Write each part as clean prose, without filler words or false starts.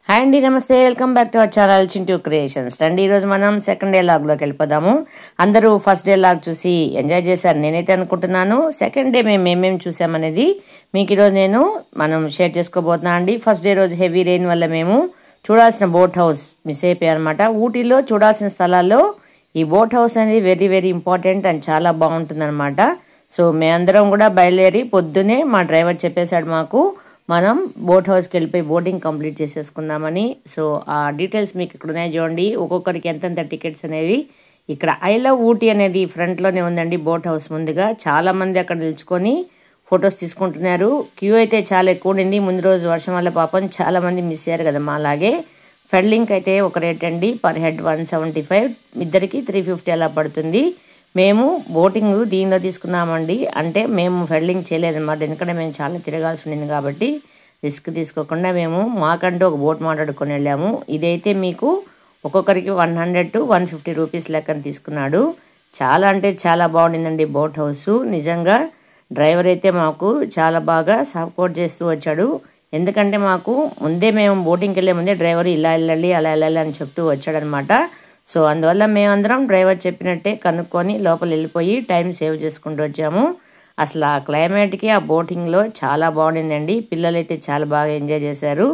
Hi అండి, నమస్తే. Welcome back to our channel Chintu creations. రండి, ఈరోజు మనం సెకండ్ డే లాగ్లోకి వెళ్ళిపోదాము. అందరూ ఫస్ట్ డే లాగ్ చూసి ఎంజాయ్ చేశారు నేనైతే అనుకుంటున్నాను. సెకండ్ డే మేము ఏమేమి చూసామనేది మీకు ఈరోజు మనం షేర్ చేసుకోబోతున్నాం అండి. ఫస్ట్ డే రోజు హెవీ రెయిన్ వల్ల మేము చూడాల్సిన బోట్ హౌస్ మిస్ అయిపోయాయి అనమాట. ఊటీలో చూడాల్సిన స్థలాల్లో ఈ బోట్ హౌస్ అనేది వెరీ వెరీ ఇంపార్టెంట్ అండ్ చాలా బాగుంటుంది అనమాట. సో మేమందరం కూడా బయలుదేరి పొద్దునే మా డ్రైవర్ చెప్పేశాడు మాకు మనం బోట్ హౌస్కి వెళ్ళిపోయి బోటింగ్ కంప్లీట్ చేసేసుకుందామని. సో ఆ డీటెయిల్స్ మీకు ఇక్కడ ఉన్నాయి చూడండి. ఒక్కొక్కరికి ఎంతెంత టికెట్స్ అనేవి ఇక్కడ ఐ లవ్ ఊటీ అనేది ఫ్రంట్లోనే ఉందండి బోట్ హౌస్ ముందుగా. చాలామంది అక్కడ నిల్చుకొని ఫొటోస్ తీసుకుంటున్నారు. క్యూ అయితే చాలా ఎక్కువ ఉండింది. ముందు రోజు వర్షం వల్ల పాపం చాలామంది మిస్ అయ్యారు కదా మా అలాగే. ఫెడ్లింక్ అయితే ఒక రేట్ అండి, పర్ హెడ్ 175, ఇద్దరికి 350 అలా పడుతుంది. మేము బోటింగ్ దీనిలో తీసుకున్నామండి. అంటే మేము ఫెడ్లింగ్ చేయలేదన్నమాట, ఎందుకంటే మేము చాలా తిరగాల్సి ఉండింది కాబట్టి రిస్క్ తీసుకోకుండా మేము మాకంటూ ఒక బోట్ మాట్లాడుకొని వెళ్ళాము. ఇదైతే మీకు ఒక్కొక్కరికి 100 to 150 రూపీస్ లెక్కన తీసుకున్నాడు. చాలా అంటే చాలా బాగుండిందండి బోట్ హౌస్. నిజంగా డ్రైవర్ అయితే మాకు చాలా బాగా సపోర్ట్ చేస్తూ వచ్చాడు. ఎందుకంటే మాకు ముందే మేము బోటింగ్కి వెళ్ళే ముందే డ్రైవర్ ఇలా వెళ్ళాలి అలా వెళ్ళాలి అని చెప్తూ వచ్చాడనమాట. సో అందువల్ల మేమందరం డ్రైవర్ చెప్పినట్టే కనుక్కొని లోపల వెళ్ళిపోయి టైం సేవ్ చేసుకుంటూ వచ్చాము. అసలు ఆ క్లైమేట్కి ఆ బోటింగ్లో చాలా బాగుండిందండి. పిల్లలు అయితే చాలా బాగా ఎంజాయ్ చేశారు.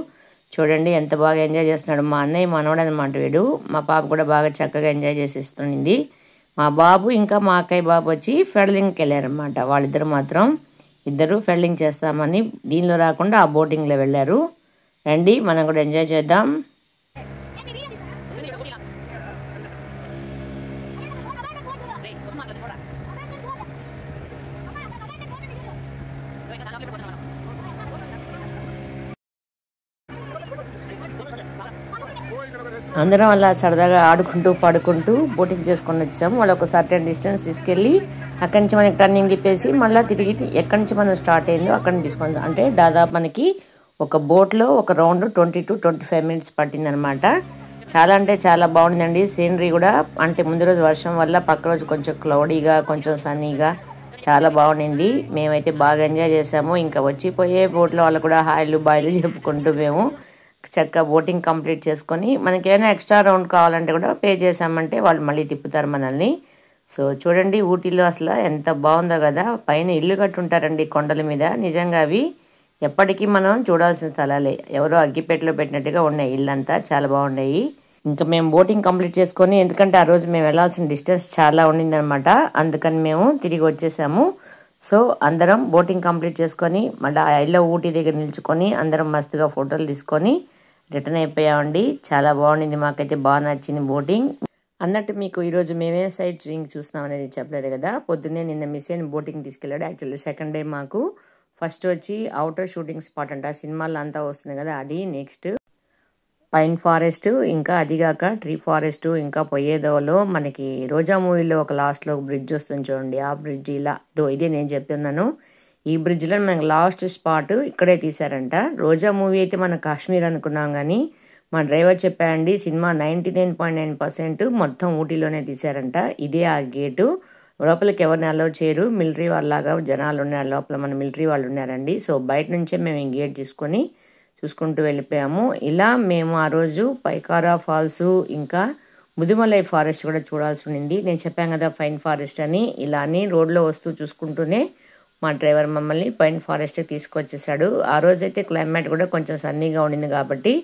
చూడండి ఎంత బాగా ఎంజాయ్ చేస్తున్నాడు. మా అన్నయ్య మనవడు అనమాట వీడు. మా పాప కూడా బాగా చక్కగా ఎంజాయ్ చేసేస్తుంది. మా బాబు ఇంకా మా అక్కయ్య బాబు వచ్చి ఫెడలింగ్కి వెళ్ళారనమాట. వాళ్ళిద్దరు మాత్రం ఇద్దరు ఫెడలింగ్ చేస్తామని దీనిలో రాకుండా ఆ బోటింగ్లో వెళ్ళారు. రండి మనం కూడా ఎంజాయ్ చేద్దాం. అందరం అలా సరదాగా ఆడుకుంటూ పాడుకుంటూ బోటింగ్ చేసుకొని వచ్చాము. వాళ్ళు ఒక సర్టెన్ డిస్టెన్స్ తీసుకెళ్ళి అక్కడి నుంచి మనకి టర్నింగ్ తిప్పేసి మళ్ళీ తిరిగి ఎక్కడి నుంచి మనం స్టార్ట్ అయిందో అక్కడి నుంచి తీసుకొని, అంటే దాదాపు మనకి ఒక బోట్లో ఒక రౌండ్ 20 to 25 minutes పట్టిందనమాట. చాలా అంటే చాలా బాగుందండి. సీనరీ కూడా అంటే ముందు రోజు వర్షం వల్ల పక్క రోజు కొంచెం క్లౌడీగా కొంచెం సన్నీగా చాలా బాగుండింది. మేమైతే బాగా ఎంజాయ్ చేసాము. ఇంకా వచ్చిపోయే బోట్లో వాళ్ళు కూడా హాయిలు బాయిలు చెప్పుకుంటూ మేము చక్కగా బోటింగ్ కంప్లీట్ చేసుకొని మనకి ఏమైనా ఎక్స్ట్రా రౌండ్ కావాలంటే కూడా పే చేసామంటే వాళ్ళు మళ్ళీ తిప్పుతారు మనల్ని. సో చూడండి ఊటీలో అసలు ఎంత బాగుందో కదా. పైన ఇల్లు కట్టుంటారండి కొండల మీద. నిజంగా అవి ఎప్పటికీ మనం చూడాల్సిన స్థలాలే. ఎవరో అగ్గిపెట్టెలో పెట్టినట్టుగా ఉన్నాయి ఇల్లంతా, చాలా బాగున్నాయి. ఇంకా మేము బోటింగ్ కంప్లీట్ చేసుకొని, ఎందుకంటే ఆ రోజు మేము వెళ్ళాల్సిన డిస్టెన్స్ చాలా ఉండిందనమాట, అందుకని మేము తిరిగి వచ్చేసాము. సో అందరం బోటింగ్ కంప్లీట్ చేసుకొని మళ్ళీ ఐ లవ్ ఊటీ దగ్గర నిల్చుకొని అందరం మస్తుగా ఫోటోలు తీసుకొని రిటర్న్ అయిపోయామండి. చాలా బాగుండింది, మాకైతే బాగా నచ్చింది బోటింగ్. అన్నట్టు మీకు ఈరోజు మేమే సైట్ సీయింగ్ చూస్తున్నాం అనేది చెప్పలేదు కదా. పొద్దున్నే నిన్న మిస్ అయిన బోటింగ్ తీసుకెళ్ళాడు. యాక్చువల్లీ సెకండ్ డే మాకు ఫస్ట్ వచ్చి అవుటర్ షూటింగ్ స్పాట్ అంట, సినిమాల్లో అంతా వస్తుంది కదా అది. నెక్స్ట్ పైన్ ఫారెస్ట్, ఇంకా అదిగాక ట్రీ ఫారెస్ట్, ఇంకా పోయేదోలో మనకి రోజా మూవీలో ఒక లాస్ట్లో ఒక బ్రిడ్జ్ వస్తుంది చూడండి, ఆ బ్రిడ్జ్ ఇలా ఇదే నేను చెప్తున్నాను. ఈ బ్రిడ్జ్లో మనకి లాస్ట్ స్పాట్ ఇక్కడే తీశారంట. రోజా మూవీ అయితే మనం కాశ్మీర్ అనుకున్నాం, కానీ మా డ్రైవర్ చెప్పాడండి సినిమా 99.9% మొత్తం ఊటీలోనే తీశారంట. ఇదే ఆ గేటు. లోపలికి ఎవరిని అలౌ చేయరు, మిలిటరీ వాళ్ళలాగా జనాలు ఉన్నారు లోపల, మన మిలిటరీ వాళ్ళు ఉన్నారండి. సో బయట నుంచే మేము ఈ గేట్ తీసుకొని చూసుకుంటూ వెళ్ళిపోయాము. ఇలా మేము ఆ రోజు పైకారా ఫాల్స్ ఇంకా ముదిమలై ఫారెస్ట్ కూడా చూడాల్సి ఉండింది. నేను చెప్పాను కదా పైన్ ఫారెస్ట్ అని. ఇలా అని రోడ్లో వస్తూ చూసుకుంటూనే మా డ్రైవర్ మమ్మల్ని పైన్ ఫారెస్ట్కి తీసుకొచ్చేసాడు. ఆ రోజైతే క్లైమేట్ కూడా కొంచెం సన్నీగా ఉండింది కాబట్టి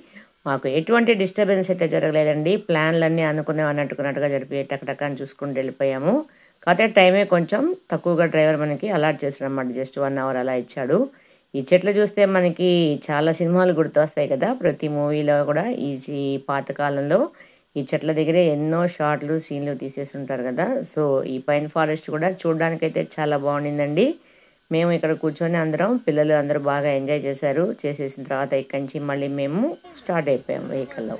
మాకు ఎటువంటి డిస్టర్బెన్స్ అయితే జరగలేదండి. ప్లాన్లన్నీ అన్నట్టుగా జరిపి టకటక అని చూసుకుంటూ వెళ్ళిపోయాము. కాకపోతే టైమే కొంచెం తక్కువగా డ్రైవర్ మనకి అలాట్ చేసాడు అన్నమాట, జస్ట్ 1 hour అలా ఇచ్చాడు. ఈ చెట్లు చూస్తే మనకి చాలా సినిమాలు గుర్తొస్తాయి కదా, ప్రతి మూవీలో కూడా ఈ పాతకాలంలో ఈ చెట్ల దగ్గరే ఎన్నో షార్ట్లు సీన్లు తీసేసి ఉంటారు కదా. సో ఈ పైన్ ఫారెస్ట్ కూడా చూడడానికైతే చాలా బాగుండిందండి. మేము ఇక్కడ కూర్చొని అందరం పిల్లలు అందరూ బాగా ఎంజాయ్ చేశారు. చేసేసిన తర్వాత ఇక్కడి నుంచి మళ్ళీ మేము స్టార్ట్ అయిపోయాము వెహికల్లో.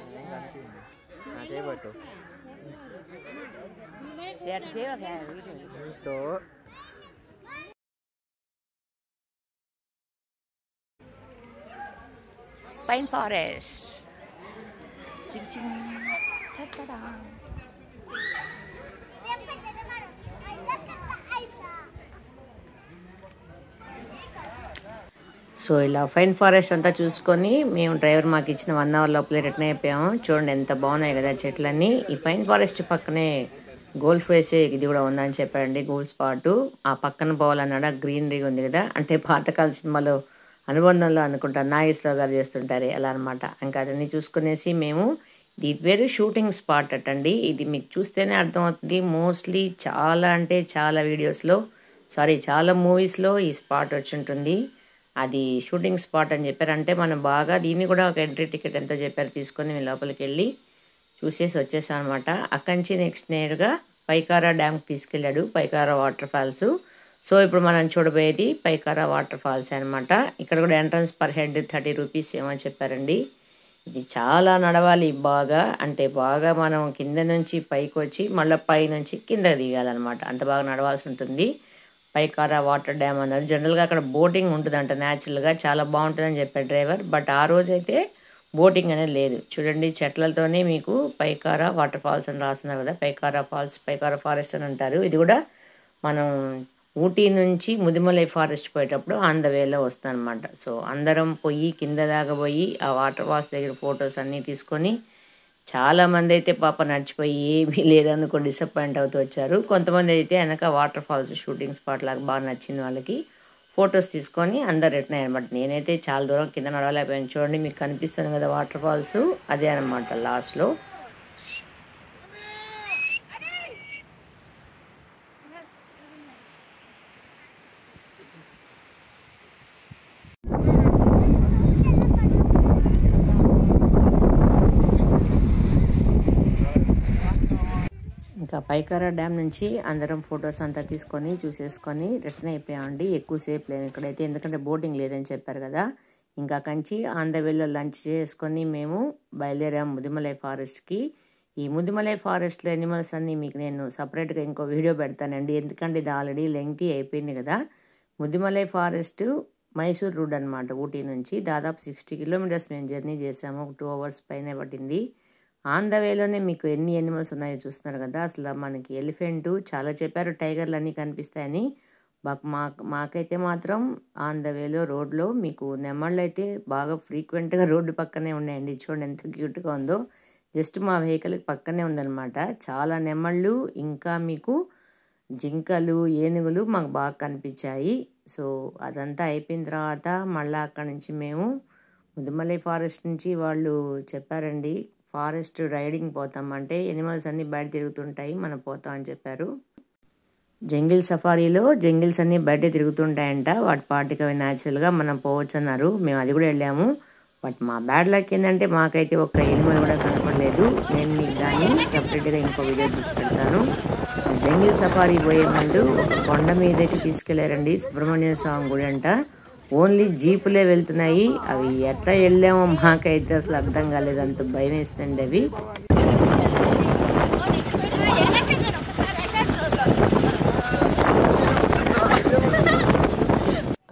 పైన్ ఫారెస్ట్ సో ఇలా ఫైన్ ఫారెస్ట్ అంతా చూసుకొని మేము డ్రైవర్ మాకు ఇచ్చిన 1 అవర్ లోపలే రిటర్న్ అయిపోయాము. చూడండి ఎంత బాగున్నాయి కదా చెట్లన్నీ. ఈ ఫైన్ ఫారెస్ట్ పక్కనే గోల్ఫ్ వేసే ఇది కూడా ఉందని చెప్పారండి, గోల్డ్ స్పాట్. ఆ పక్కన పోవాలన్నాడు, గ్రీనరీ ఉంది కదా, అంటే పాతకాల సినిమాలో అనుబంధంలో అనుకుంటా నాగేశ్వరరావు గారు చేస్తుంటారు అలా అనమాట. ఇంకా అదన్నీ చూసుకునేసి మేము ఇది వేరే షూటింగ్ స్పాట్ అటండి. ఇది మీకు చూస్తేనే అర్థమవుతుంది. మోస్ట్లీ చాలా అంటే చాలా వీడియోస్లో చాలా మూవీస్లో ఈ స్పాట్ వచ్చి ఉంటుంది. అది షూటింగ్ స్పాట్ అని చెప్పారు. అంటే మనం బాగా దీన్ని కూడా ఒక ఎంట్రీ టికెట్ ఎంతో చెప్పారు, తీసుకొని మేము లోపలికి వెళ్ళి చూసేసి వచ్చేసాం అనమాట. అక్కడి నుంచి నెక్స్ట్ నేరుగా పైకారా డ్యామ్కి తీసుకెళ్ళాడు, పైకారా వాటర్ ఫాల్స్. సో ఇప్పుడు మనం చూడబోయేది పైకారా వాటర్ ఫాల్స్ అనమాట. ఇక్కడ కూడా ఎంట్రన్స్ పర్ హెడ్ 30 రూపీస్ ఏమో చెప్పారండి. ఇది చాలా నడవాలి బాగా, అంటే బాగా మనం కింద నుంచి పైకి వచ్చి మళ్ళీ పై నుంచి కిందకి దిగాలన్నమాట. అంత బాగా నడవాల్సి ఉంటుంది. పైకారా వాటర్ డ్యామ్ అన్నారు. జనరల్గా అక్కడ బోటింగ్ ఉంటుందంట న్యాచురల్గా, చాలా బాగుంటుందని చెప్పాడు డ్రైవర్. బట్ ఆ రోజైతే బోటింగ్ అనేది లేదు. చూడండి చెట్లతోనే మీకు పైకారా వాటర్ ఫాల్స్ అని రాస్తున్నారు కదా, పైకారా ఫాల్స్, పైకారా ఫారెస్ట్ అని అంటారు. ఇది కూడా మనం ఊటీ నుంచి ముదిమలై ఫారెస్ట్ పోయేటప్పుడు ఆన్ ద వేలో వస్తాం అనమాట. సో అందరం పోయి కింద దాకా పోయి ఆ వాటర్ ఫాల్స్ దగ్గర ఫొటోస్ అన్నీ తీసుకొని, చాలామంది అయితే పాప నడిచిపోయి ఏమీ లేదనుకో డిసప్పాయింట్ అవుతూ వచ్చారు. కొంతమంది అయితే వెనక వాటర్ ఫాల్స్ షూటింగ్ స్పాట్ లాగా బాగా నచ్చింది వాళ్ళకి, ఫొటోస్ తీసుకొని అందరు రిటర్న్ అయ్యారనమాట. నేనైతే చాలా దూరం కింద నడవలేకపోయాను. చూడండి మీకు కనిపిస్తుంది కదా వాటర్ ఫాల్స్, అదే అనమాట లాస్ట్లో. ఇంకా పైకారా డ్యామ్ నుంచి అందరం ఫొటోస్ అంతా తీసుకొని చూసేసుకొని రిటర్న్ అయిపోయామండి. ఎక్కువసేపు లేము ఇక్కడైతే, ఎందుకంటే బోటింగ్ లేదని చెప్పారు కదా. ఇంకా కంచి ఆన్ ద వేలో లంచ్ చేసుకొని మేము బయలుదేరాము ముదిమలై ఫారెస్ట్కి. ఈ ముదిమలై ఫారెస్ట్లో ఎనిమల్స్ అన్నీ మీకు నేను సపరేట్గా ఇంకో వీడియో పెడతానండి, ఎందుకంటే ఇది ఆల్రెడీ లెంగ్తీ అయిపోయింది కదా. ముదిమలై ఫారెస్ట్ మైసూర్ రూట్ అనమాట. ఊటీ నుంచి దాదాపు 60 కిలోమీటర్స్ మేము జర్నీ చేసాము. 2 అవర్స్ పైనే పట్టింది. ఆన్ ద వేలోనే మీకు ఎన్ని ఎనిమల్స్ ఉన్నాయో చూస్తున్నారు కదా. అసలు మనకి ఎలిఫెంట్ చాలా చెప్పారు, టైగర్లు అన్నీ కనిపిస్తాయని. మాకైతే మాత్రం ఆన్ ద వేలో రోడ్లో మీకు నెమళ్ళు అయితే బాగా ఫ్రీక్వెంట్గా రోడ్డు పక్కనే ఉన్నాయండి. చూడండి ఎంత క్యూట్గా ఉందో. జస్ట్ మా వెహికల్కి పక్కనే ఉందన్నమాట. చాలా నెమళ్ళు, ఇంకా మీకు జింకలు, ఏనుగులు మాకు బాగా కనిపించాయి. సో అదంతా అయిపోయిన తర్వాత మళ్ళీ అక్కడి నుంచి మేము ముదిమలై ఫారెస్ట్ నుంచి వాళ్ళు చెప్పారండి, ఫారెస్ట్ రైడింగ్ పోతాం, అంటే ఎనిమల్స్ అన్నీ బయట తిరుగుతుంటాయి మనం పోతాం అని చెప్పారు. జంగిల్ సఫారీలో జంగిల్స్ అన్నీ బయట తిరుగుతుంటాయంట, వాటి పార్టీకి అవి న్యాచురల్గా మనం పోవచ్చు అన్నారు. మేము అది కూడా వెళ్ళాము. బట్ మా బ్యాడ్ లక్ ఏంటంటే మాకైతే ఒక ఎనిమల్ కూడా కనపడలేదు. నేను మీకు దాన్ని సపరేట్గా ఇంకో వీడియో తీసి పెడతాను. జంగిల్ సఫారీ పోయే ముందు ఒక కొండ మీదకి తీసుకెళ్లారండి, సుబ్రహ్మణ్య స్వామి గుడి అంట. ఓన్లీ జీపులే వెళ్తున్నాయి. అవి ఎట్లా వెళ్ళామో మాకైతే అసలు అర్థం కాలేదు, అంత భయం వేస్తుందండి అవి.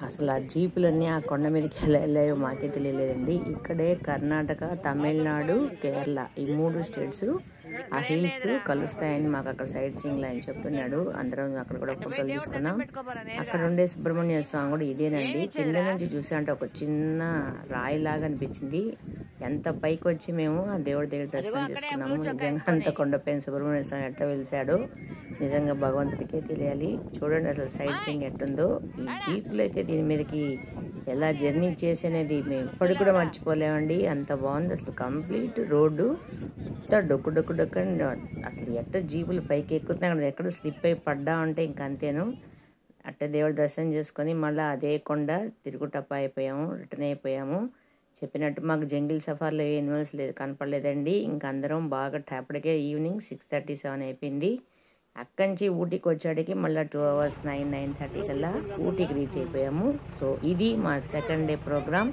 అసలు ఆ జీపులన్నీ ఆ కొండ మీదకి ఎలా వెళ్ళాయో మాకే తెలియలేదండి. ఇక్కడే కర్ణాటక, తమిళనాడు, కేరళ ఈ 3 స్టేట్స్ ఆ హిల్స్ కలుస్తాయని మాకు అక్కడ సైట్ సీయింగ్ అని చెప్తున్నాడు. అందరం అక్కడ కూడా ఫోటోలు తీసుకున్నాం. అక్కడ ఉండే సుబ్రహ్మణ్య స్వామి కూడా ఇదేనండి. కింద నుంచి చూసా అంటే ఒక చిన్న రాయి లాగా అనిపించింది. ఎంత పైకి వచ్చి మేము ఆ దేవుడి దగ్గర దర్శనం చేసుకున్నాము. నిజంగా అంత కొండపైన సుబ్రహ్మణ్య స్వామి ఎట్లా వెలిసాడు నిజంగా భగవంతుడికే తెలియాలి. చూడండి అసలు సైట్ సీయింగ్ ఎట్టుందో. ఈ జీపులు అయితే దీని మీదకి ఎలా జర్నీ చేసి అనేది మేము ఇప్పటికి కూడా మర్చిపోలేమండి, అంత బాగుంది. అసలు కంప్లీట్ రోడ్డు అంతా డొక్కు డొక్కు డొక్కు అని, అసలు ఎట్ట జీపులు పైకి ఎక్కుతున్నాయి. అక్కడ ఎక్కడ స్లిప్ అయి పడ్డా ఉంటే ఇంక అంతేను. అట్ట దేవుడి దర్శనం చేసుకొని మళ్ళీ అదే కొండ తిరుగుటప్ప అయిపోయాము, రిటర్న్ అయిపోయాము. చెప్పినట్టు మాకు జంగిల్ సఫారీలో ఏ ఎనిమల్స్ కనపడలేదండి. ఇంకా అందరం బాగా అప్పటికే ఈవినింగ్ 6:37 అయిపోయింది. అక్కడి నుంచి ఊటీకి వచ్చాడికి మళ్ళీ 2 అవర్స్ 9:30 కల్లా ఊటీకి రీచ్ అయిపోయాము. సో ఇది మా సెకండ్ డే ప్రోగ్రామ్.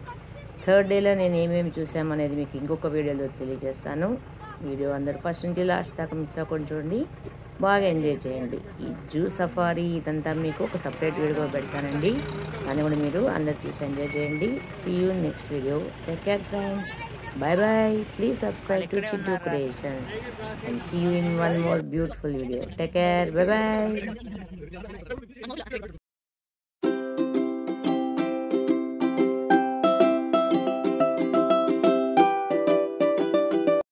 థర్డ్ డేలో నేను ఏమేమి చూసామనేది మీకు ఇంకొక వీడియోలో తెలియజేస్తాను. వీడియో అందరు ఫస్ట్ నుంచి లాస్ట్ దాకా మిస్ అవ్వకుండా చూడండి, బాగా ఎంజాయ్ చేయండి. ఈ జూ సఫారీ ఇదంతా మీకు ఒక సపరేట్ వీడియో పెడతానండి, అది కూడా మీరు అందరు చూసి ఎంజాయ్ చేయండి. See you next video. Take care friends. Bye bye. Please subscribe to Chintu Creations and see you in one more beautiful video. Take care. Bye bye.